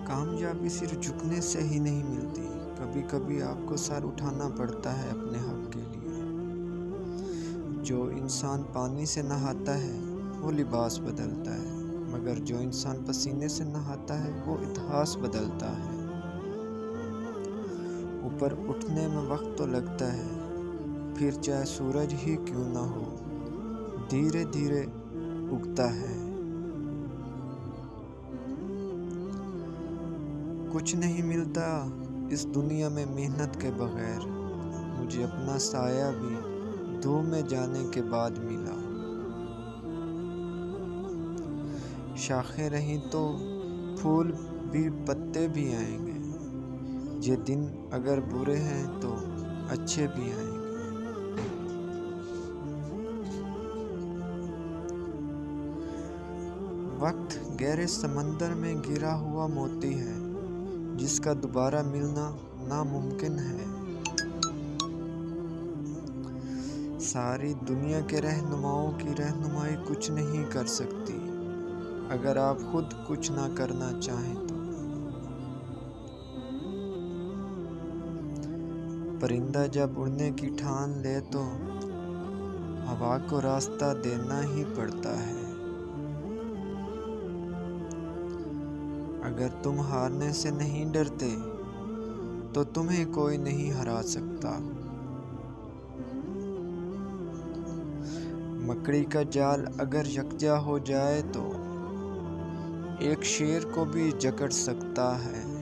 کامیابی صرف جھکنے سے ہی نہیں ملتی، کبھی کبھی آپ کو سر اٹھانا پڑتا ہے اپنے حق کے لیے۔ جو انسان پانی سے نہاتا ہے وہ لباس بدلتا ہے، مگر جو انسان پسینے سے نہاتا ہے وہ اتہاس بدلتا ہے۔ اوپر اٹھنے میں وقت تو لگتا ہے، پھر چاہے سورج ہی کیوں نہ ہو، دھیرے دھیرے اگتا ہے۔ کچھ نہیں ملتا اس دنیا میں محنت کے بغیر، مجھے اپنا سایہ بھی دھوپ میں جانے کے بعد ملا۔ شاخیں رہیں تو پھول بھی پتے بھی آئیں گے، یہ دن اگر برے ہیں تو اچھے بھی آئیں گے۔ وقت گہرے سمندر میں گرا ہوا موتی ہے، جس کا دوبارہ ملنا ناممکن ہے۔ ساری دنیا کے رہنماؤں کی رہنمائی کچھ نہیں کر سکتی اگر آپ خود کچھ نہ کرنا چاہیں تو۔ پرندہ جب اڑنے کی ٹھان لے تو ہوا کو راستہ دینا ہی پڑتا ہے۔ اگر تم ہارنے سے نہیں ڈرتے تو تمہیں کوئی نہیں ہرا سکتا۔ مکڑی کا جال اگر یکجا ہو جائے تو ایک شیر کو بھی جکڑ سکتا ہے۔